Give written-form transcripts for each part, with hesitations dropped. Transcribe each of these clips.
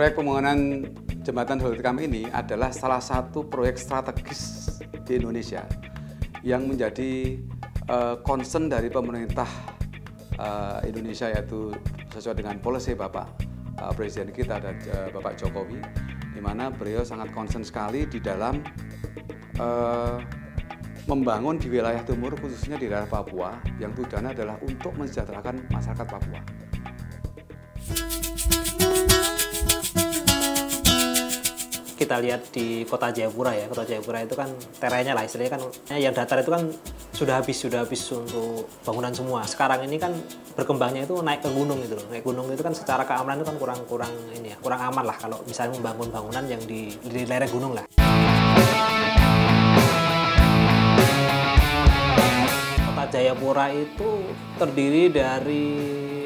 Proyek pembangunan Jembatan Doli Tikam ini adalah salah satu proyek strategis di Indonesia yang menjadi concern dari pemerintah Indonesia, yaitu sesuai dengan policy Bapak Presiden kita dan Bapak Jokowi, di mana beliau sangat concern sekali di dalam membangun di wilayah timur, khususnya di daerah Papua, yang tujuannya adalah untuk mensejahterakan masyarakat Papua. Kita lihat di Kota Jayapura ya, Kota Jayapura itu kan terenya lah istilahnya kan, yang datar itu kan sudah habis untuk bangunan semua. Sekarang ini kan berkembangnya itu naik ke gunung gitu loh. Naik gunung itu kan secara keamanan itu kan kurang aman lah kalau misalnya membangun bangunan yang di lereng gunung lah. Kota Jayapura itu terdiri dari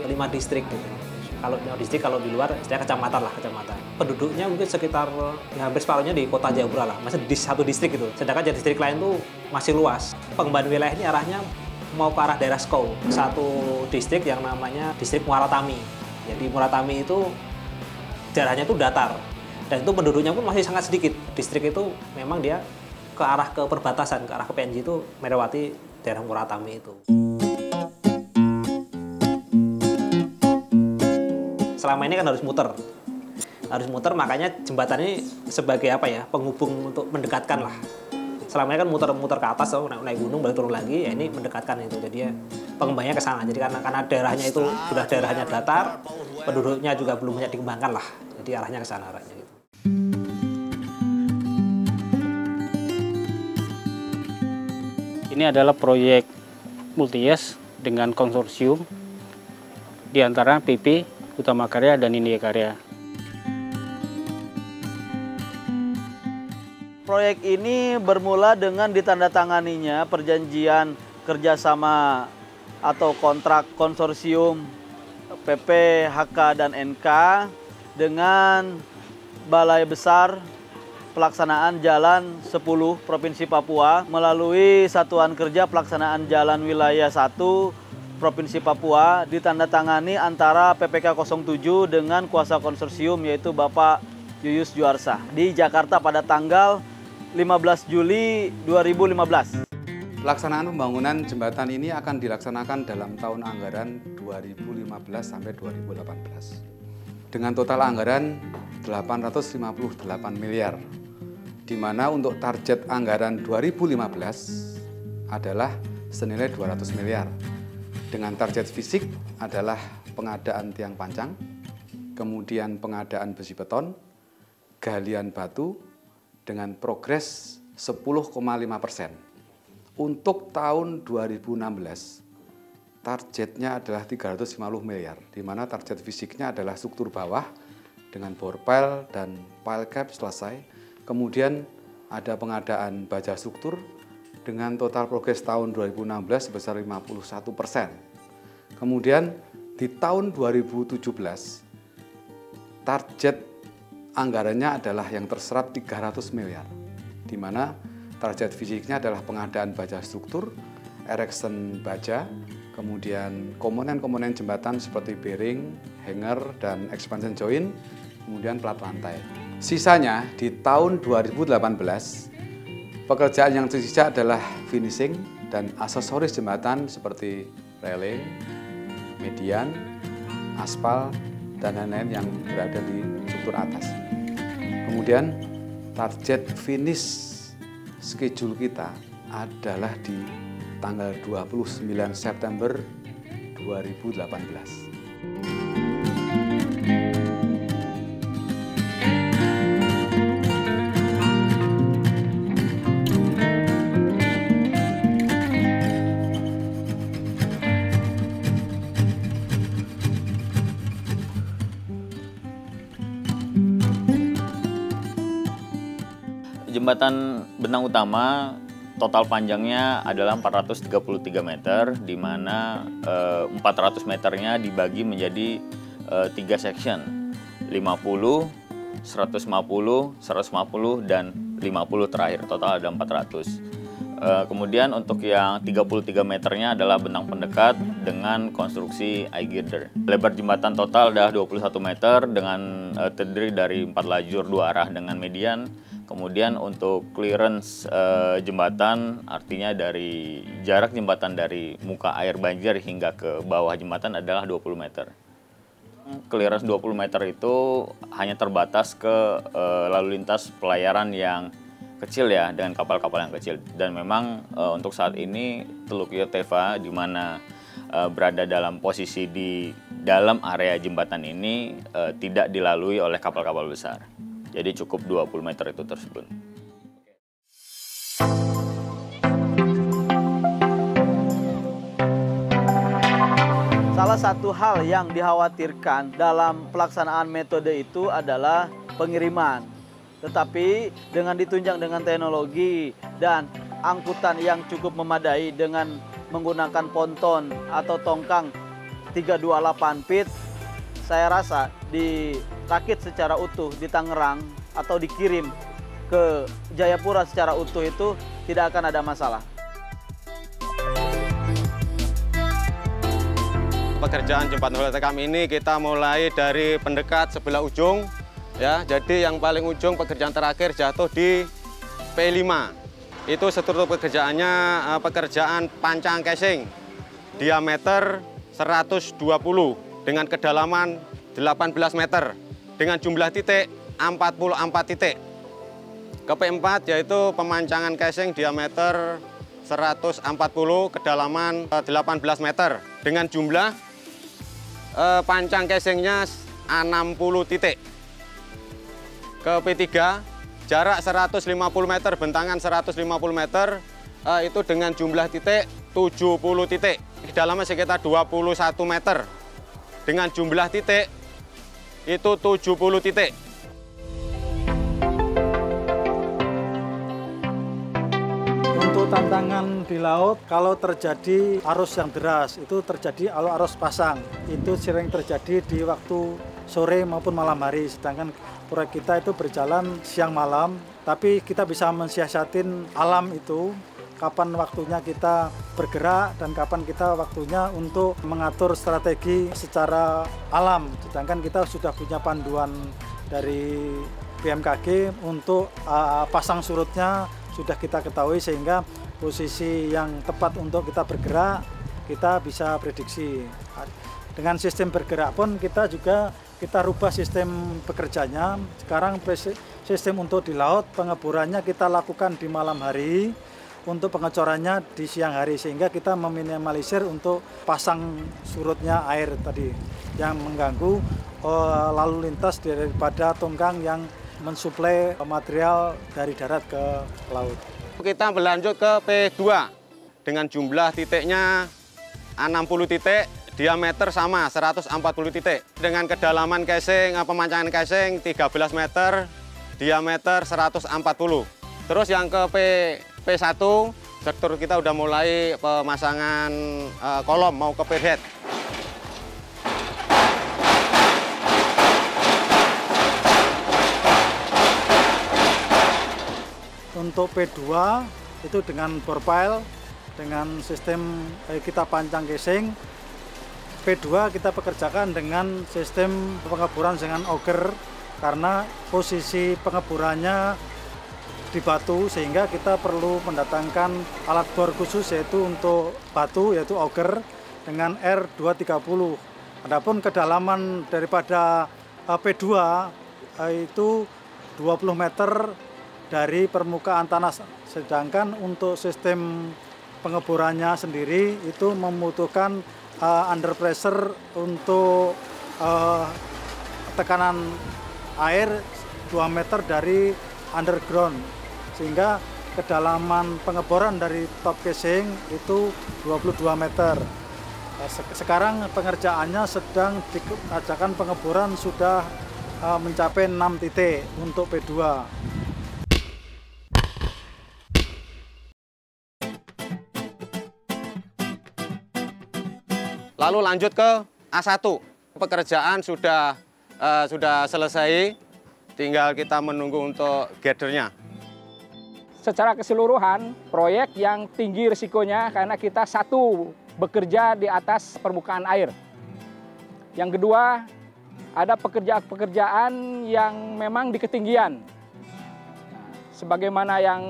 5 distrik gitu. Kalau distrik, kalau di luar istilahnya kecamatan lah, kecamatan. Penduduknya mungkin sekitar hampir separuhnya di Kota Jayapura lah, masih di satu distrik gitu. Sedangkan distrik lain tuh masih luas. Pengembangan wilayah ini arahnya mau ke arah daerah Skau. Satu distrik yang namanya distrik Muaratami. Jadi Muaratami itu daerahnya itu datar. Dan itu penduduknya pun masih sangat sedikit. Distrik itu memang dia ke arah ke perbatasan, ke arah ke PNJ itu melewati daerah Muaratami itu. Selama ini kan harus muter, makanya jembatan ini sebagai apa ya, penghubung untuk mendekatkan lah. Selama ini kan muter ke atas, naik gunung balik turun lagi, ya ini mendekatkan itu. Jadi ya pengembangannya ke sana. Jadi karena daerahnya itu sudah daerahnya datar, penduduknya juga belum banyak dikembangkan lah. Jadi arahnya ke sana arahnya gitu. Ini adalah proyek multi-yes dengan konsorsium di antara PP, Utama Karya, dan India Karya. Proyek ini bermula dengan ditandatanganinya perjanjian kerjasama atau kontrak konsorsium PP, HK, dan NK dengan Balai Besar Pelaksanaan Jalan 10 Provinsi Papua melalui Satuan Kerja Pelaksanaan Jalan Wilayah 1 Provinsi Papua, ditandatangani antara PPK 07 dengan kuasa konsorsium yaitu Bapak Yuyus Juarsa di Jakarta pada tanggal 15 Juli 2015. Pelaksanaan pembangunan jembatan ini akan dilaksanakan dalam tahun anggaran 2015 sampai 2018 dengan total anggaran 858 miliar, di mana untuk target anggaran 2015 adalah senilai 200 miliar. Dengan target fisik adalah pengadaan tiang pancang, kemudian pengadaan besi beton, galian batu dengan progres 10,5%. Untuk tahun 2016, targetnya adalah 350 miliar, di mana target fisiknya adalah struktur bawah dengan bor pile dan pile cap selesai. Kemudian ada pengadaan baja struktur dengan total progres tahun 2016 sebesar 51%. Kemudian di tahun 2017, target anggarannya adalah yang terserap 300 miliar, di mana target fisiknya adalah pengadaan baja struktur, erection baja, kemudian komponen-komponen jembatan seperti bearing, hanger, dan expansion joint, kemudian plat lantai. Sisanya di tahun 2018, pekerjaan yang tersisa adalah finishing dan aksesoris jembatan seperti railing, median, aspal, dan lain-lain yang berada di struktur atas. Kemudian target finish schedule kita adalah di tanggal 29 September 2018. Jembatan benang utama total panjangnya adalah 433 meter, di mana 400 meternya dibagi menjadi 3 section, 50, 150, 150, dan 50 terakhir, total ada 400. Kemudian untuk yang 33 meternya adalah benang pendekat dengan konstruksi eye girder. Lebar jembatan total adalah 21 meter dengan terdiri dari 4 lajur 2 arah dengan median. Kemudian untuk clearance jembatan, artinya dari jarak jembatan dari muka air banjir hingga ke bawah jembatan adalah 20 meter. Clearance 20 meter itu hanya terbatas ke lalu lintas pelayaran yang kecil ya, dengan kapal-kapal yang kecil. Dan memang untuk saat ini Teluk Yotefa di mana berada dalam posisi di dalam area jembatan ini tidak dilalui oleh kapal-kapal besar. Jadi cukup 20 meter itu tersebut. Salah satu hal yang dikhawatirkan dalam pelaksanaan metode itu adalah pengiriman. Tetapi dengan ditunjang dengan teknologi dan angkutan yang cukup memadai dengan menggunakan ponton atau tongkang 328 feet, saya rasa dirakit secara utuh di Tangerang atau dikirim ke Jayapura secara utuh itu tidak akan ada masalah. Pekerjaan jembatan Hotel kami ini kita mulai dari pendekat sebelah ujung ya. Jadi yang paling ujung pekerjaan terakhir jatuh di P5. Itu struktur pekerjaannya pekerjaan pancang casing diameter 120 dengan kedalaman 18 meter dengan jumlah titik 44 titik. Ke P4 yaitu pemancangan casing diameter 140 kedalaman 18 meter dengan jumlah pancang casingnya 60 titik. Ke P3 jarak 150 meter, bentangan 150 meter itu dengan jumlah titik 70 titik. Kedalaman sekitar 21 meter. Dengan jumlah titik itu 70 titik. Untuk tantangan di laut, kalau terjadi arus yang deras, itu terjadi arus pasang. Itu sering terjadi di waktu sore maupun malam hari. Sedangkan proyek kita itu berjalan siang malam, tapi kita bisa mensiasatin alam itu. Kapan waktunya kita bergerak dan kapan kita waktunya untuk mengatur strategi secara alam. Sedangkan kita sudah punya panduan dari BMKG untuk pasang surutnya sudah kita ketahui, sehingga posisi yang tepat untuk kita bergerak kita bisa prediksi. Dengan sistem bergerak pun kita rubah sistem bekerjanya. Sekarang sistem untuk di laut pengeborannya kita lakukan di malam hari, untuk pengecorannya di siang hari, sehingga kita meminimalisir untuk pasang surutnya air tadi yang mengganggu lalu lintas daripada tongkang yang mensuplai material dari darat ke laut. Kita berlanjut ke P2 dengan jumlah titiknya 60 titik, diameter sama 140 titik dengan kedalaman casing pemancangan casing 13 meter, diameter 140. Terus yang ke P1 struktur kita udah mulai pemasangan kolom mau ke pierhead. Untuk P2 itu dengan bore pile, dengan sistem kita pancang casing. P2 kita pekerjakan dengan sistem pengeboran dengan auger, karena posisi pengeborannya di batu, sehingga kita perlu mendatangkan alat bor khusus yaitu untuk batu, yaitu auger dengan R230. Adapun kedalaman daripada P2 itu 20 meter dari permukaan tanah. Sedangkan untuk sistem pengeborannya sendiri itu membutuhkan under pressure untuk tekanan air 2 meter dari underground, sehingga kedalaman pengeboran dari top casing itu 22 meter. Sekarang pengerjaannya sedang dikerjakan, pengeboran sudah mencapai 6 titik untuk P2. Lalu lanjut ke A1. Pekerjaan sudah selesai, tinggal kita menunggu untuk girdernya. Secara keseluruhan, proyek yang tinggi risikonya karena kita satu, bekerja di atas permukaan air. Yang kedua, ada pekerjaan-pekerjaan yang memang di ketinggian. Sebagaimana yang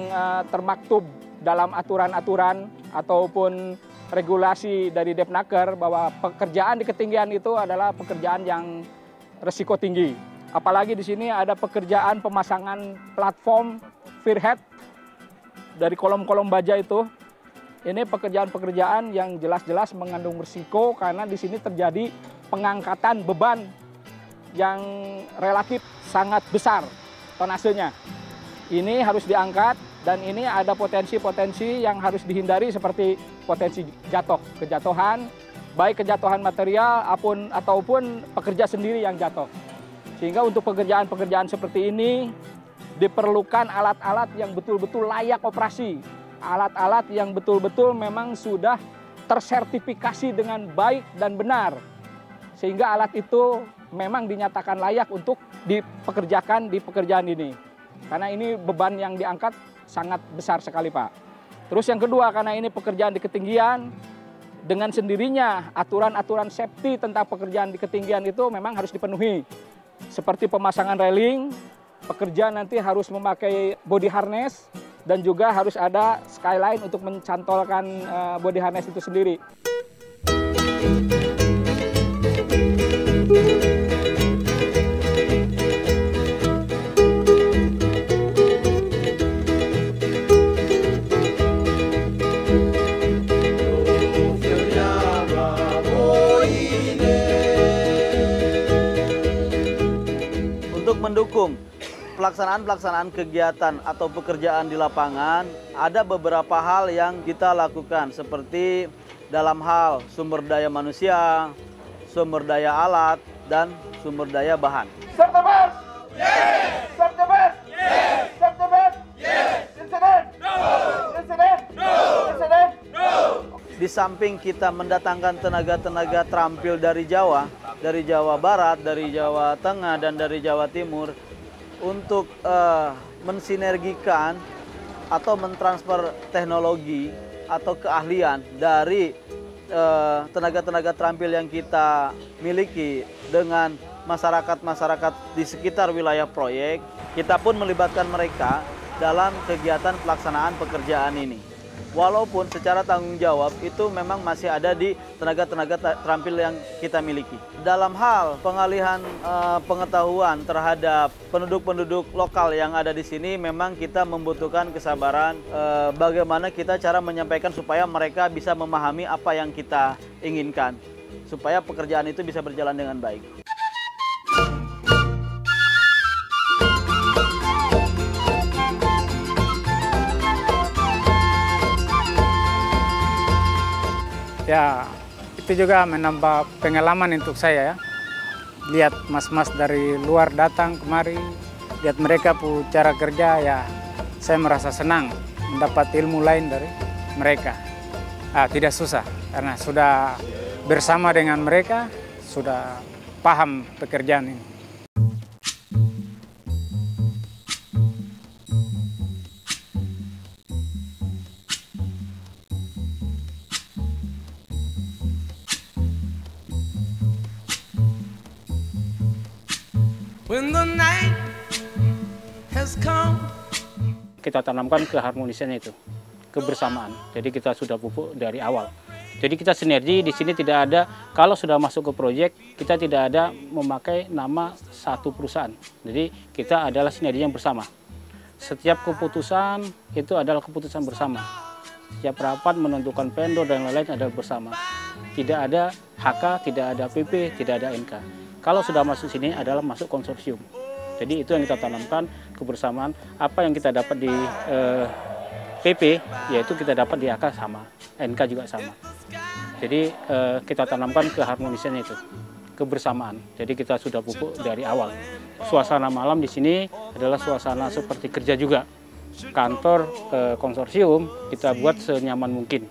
termaktub dalam aturan-aturan ataupun regulasi dari Depnaker bahwa pekerjaan di ketinggian itu adalah pekerjaan yang risiko tinggi. Apalagi di sini ada pekerjaan pemasangan platform spearhead dari kolom-kolom baja itu. Ini pekerjaan-pekerjaan yang jelas-jelas mengandung risiko karena di sini terjadi pengangkatan beban yang relatif sangat besar tonasenya. Ini harus diangkat dan ini ada potensi-potensi yang harus dihindari seperti potensi jatuh, kejatuhan, baik kejatuhan material ataupun pekerja sendiri yang jatuh. Sehingga untuk pekerjaan-pekerjaan seperti ini diperlukan alat-alat yang betul-betul layak operasi. Alat-alat yang betul-betul memang sudah tersertifikasi dengan baik dan benar. Sehingga alat itu memang dinyatakan layak untuk dipekerjakan di pekerjaan ini. Karena ini beban yang diangkat sangat besar sekali, Pak. Terus yang kedua, karena ini pekerjaan di ketinggian, dengan sendirinya aturan-aturan safety tentang pekerjaan di ketinggian itu memang harus dipenuhi. Seperti pemasangan railing, pekerja nanti harus memakai body harness dan juga harus ada skyline untuk mencantolkan body harness itu sendiri. Untuk mendukung pelaksanaan kegiatan atau pekerjaan di lapangan, ada beberapa hal yang kita lakukan seperti dalam hal sumber daya manusia, sumber daya alat, dan sumber daya bahan. Serta-merta! Yes! Serta-merta! Yes! Serta-merta! Yes! Insiden! No! Insiden! No! Insiden! No! Di samping kita mendatangkan tenaga-tenaga terampil dari Jawa Barat, dari Jawa Tengah, dan dari Jawa Timur, untuk mensinergikan atau mentransfer teknologi atau keahlian dari tenaga-tenaga terampil yang kita miliki dengan masyarakat-masyarakat di sekitar wilayah proyek. Kita pun melibatkan mereka dalam kegiatan pelaksanaan pekerjaan ini. Walaupun secara tanggung jawab itu memang masih ada di tenaga-tenaga terampil yang kita miliki. Dalam hal pengalihan pengetahuan terhadap penduduk-penduduk lokal yang ada di sini, memang kita membutuhkan kesabaran bagaimana kita cara menyampaikan supaya mereka bisa memahami apa yang kita inginkan, supaya pekerjaan itu bisa berjalan dengan baik. Ya, itu juga menambah pengalaman untuk saya ya. Lihat mas-mas dari luar datang kemari, lihat mereka pu cara kerja ya, saya merasa senang mendapat ilmu lain dari mereka. Tidak susah karena sudah bersama dengan mereka, sudah paham pekerjaan ini. Kita tanamkan keharmonisan itu, kebersamaan. Jadi kita sudah pupuk dari awal. Jadi kita sinergi di sini tidak ada, kalau sudah masuk ke proyek, kita tidak ada memakai nama satu perusahaan. Jadi kita adalah sinergi yang bersama. Setiap keputusan itu adalah keputusan bersama. Setiap rapat menentukan vendor dan lain-lain adalah bersama. Tidak ada HK, tidak ada PP, tidak ada NK. Kalau sudah masuk sini adalah masuk konsorsium. Jadi itu yang kita tanamkan, kebersamaan. Apa yang kita dapat di PP, yaitu kita dapat di HK sama, NK juga sama. Jadi kita tanamkan keharmonisian itu, kebersamaan. Jadi kita sudah pupuk dari awal. Suasana malam di sini adalah suasana seperti kerja juga. Kantor konsorsium kita buat senyaman mungkin.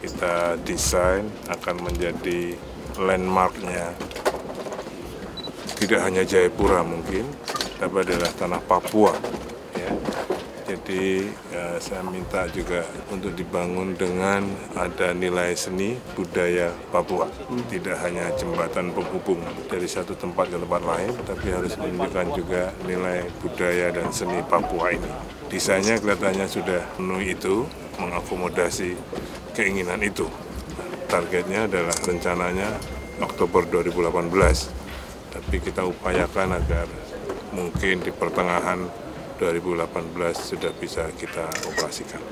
Kita desain akan menjadi landmarknya tidak hanya Jayapura mungkin, tapi adalah tanah Papua. Ya. Jadi saya minta juga untuk dibangun dengan ada nilai seni budaya Papua. Tidak hanya jembatan penghubung dari satu tempat ke tempat lain, tapi harus menunjukkan juga nilai budaya dan seni Papua ini. Desainnya kelihatannya sudah memenuhi itu, mengakomodasi keinginan itu. Targetnya adalah rencananya Oktober 2018, tapi kita upayakan agar mungkin di pertengahan 2018 sudah bisa kita operasikan.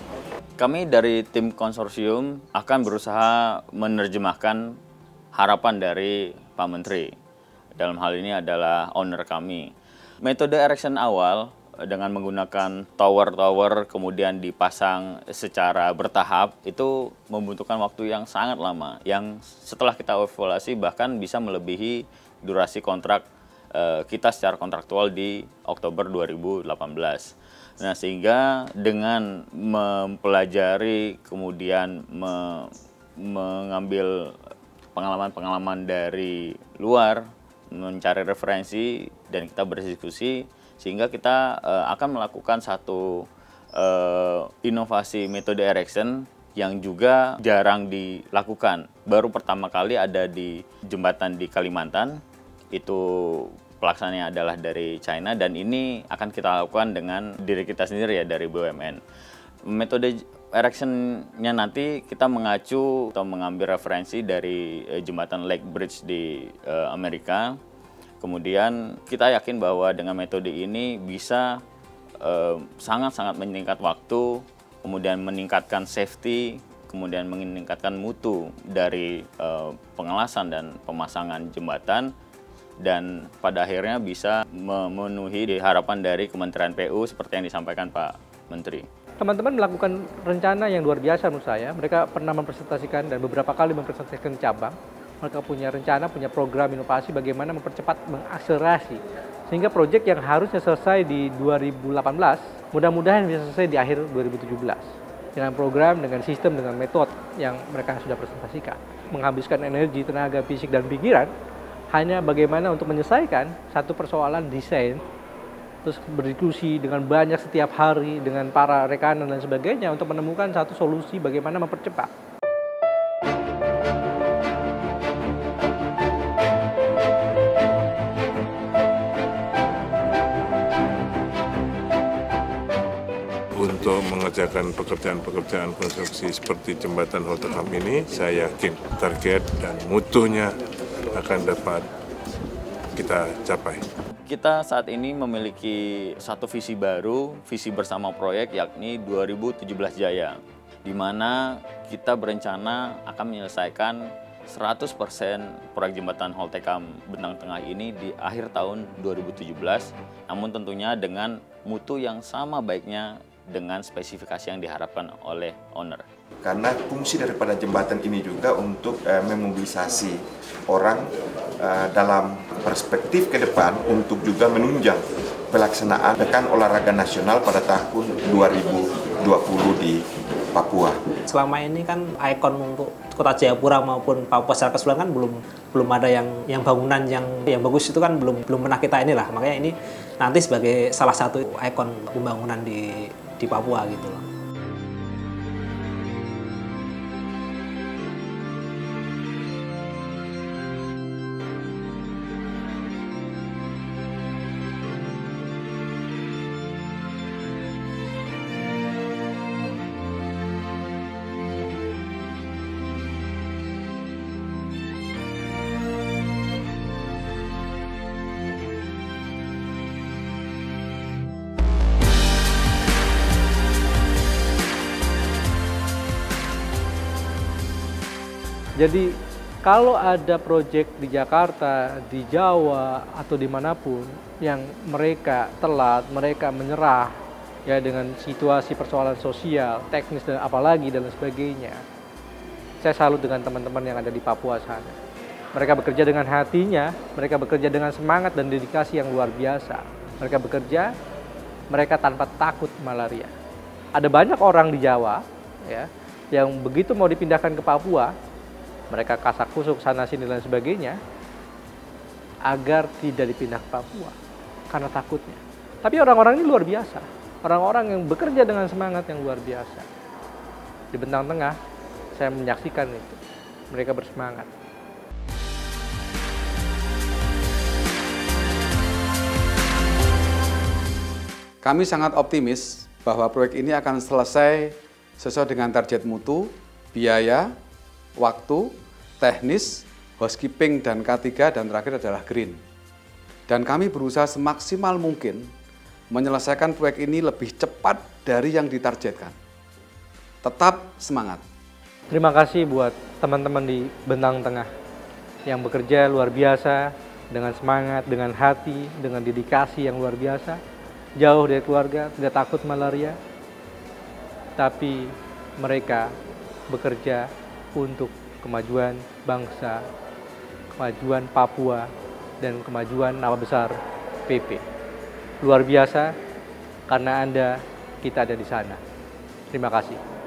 Kami dari tim konsorsium akan berusaha menerjemahkan harapan dari Pak Menteri. Dalam hal ini adalah owner kami. Metode erection awal dengan menggunakan tower-tower kemudian dipasang secara bertahap itu membutuhkan waktu yang sangat lama, yang setelah kita evaluasi bahkan bisa melebihi durasi kontrak kita secara kontraktual di Oktober 2018. Nah, sehingga dengan mempelajari kemudian mengambil pengalaman-pengalaman dari luar, mencari referensi dan kita berdiskusi, sehingga kita akan melakukan satu inovasi metode erection yang juga jarang dilakukan. Baru pertama kali ada di jembatan di Kalimantan, itu pelaksananya adalah dari China, dan ini akan kita lakukan dengan diri kita sendiri ya, dari BUMN. Metode erection-nya nanti kita mengacu atau mengambil referensi dari jembatan Lake Bridge di Amerika. Kemudian kita yakin bahwa dengan metode ini bisa sangat-sangat meningkat waktu, kemudian meningkatkan safety, kemudian meningkatkan mutu dari pengelasan dan pemasangan jembatan, dan pada akhirnya bisa memenuhi harapan dari Kementerian PU seperti yang disampaikan Pak Menteri. Teman-teman melakukan rencana yang luar biasa menurut saya. Mereka pernah mempresentasikan dan beberapa kali mempresentasikan cabang. Mereka punya rencana, punya program inovasi bagaimana mempercepat, mengakselerasi. Sehingga proyek yang harusnya selesai di 2018, mudah-mudahan bisa selesai di akhir 2017. Dengan program, dengan sistem, dengan metode yang mereka sudah presentasikan. Menghabiskan energi, tenaga, fisik, dan pikiran, hanya bagaimana untuk menyelesaikan satu persoalan desain, terus berdiskusi dengan banyak setiap hari, dengan para rekanan dan sebagainya, untuk menemukan satu solusi bagaimana mempercepat. Untuk mengerjakan pekerjaan-pekerjaan konstruksi seperti jembatan Holtecam ini, saya yakin target dan mutunya akan dapat kita capai. Kita saat ini memiliki satu visi baru, visi bersama proyek, yakni 2017 Jaya, di mana kita berencana akan menyelesaikan 100% proyek jembatan Holtecam Bentang Tengah ini di akhir tahun 2017, namun tentunya dengan mutu yang sama baiknya dengan spesifikasi yang diharapkan oleh owner. Karena fungsi daripada jembatan ini juga untuk memobilisasi orang dalam perspektif ke depan untuk juga menunjang pelaksanaan Pekan Olahraga Nasional pada tahun 2020 di Papua. Selama ini kan ikon untuk Kota Jayapura maupun Papua secara keseluruhan kan belum ada yang bangunan yang bagus, itu kan belum pernah kita inilah. Makanya ini nanti sebagai salah satu ikon pembangunan di Papua gitu loh. Jadi kalau ada proyek di Jakarta, di Jawa, atau dimanapun yang mereka telat, mereka menyerah ya dengan situasi persoalan sosial, teknis dan apalagi dan sebagainya. Saya salut dengan teman-teman yang ada di Papua sana. Mereka bekerja dengan hatinya, mereka bekerja dengan semangat dan dedikasi yang luar biasa. Mereka bekerja, mereka tanpa takut malaria. Ada banyak orang di Jawa ya yang begitu mau dipindahkan ke Papua, mereka kasak kusuk sana sini dan sebagainya agar tidak dipindah ke Papua karena takutnya. Tapi orang-orang ini luar biasa, orang-orang yang bekerja dengan semangat yang luar biasa. Di Bentang Tengah saya menyaksikan itu, mereka bersemangat. Kami sangat optimis bahwa proyek ini akan selesai sesuai dengan target mutu, biaya, waktu, teknis, housekeeping, dan K3, dan terakhir adalah green. Dan kami berusaha semaksimal mungkin menyelesaikan proyek ini lebih cepat dari yang ditargetkan. Tetap semangat. Terima kasih buat teman-teman di Bentang Tengah yang bekerja luar biasa dengan semangat, dengan hati, dengan dedikasi yang luar biasa. Jauh dari keluarga, tidak takut malaria, tapi mereka bekerja untuk kemajuan bangsa, kemajuan Papua, dan kemajuan nama besar PP. Luar biasa, karena Anda, kita ada di sana. Terima kasih.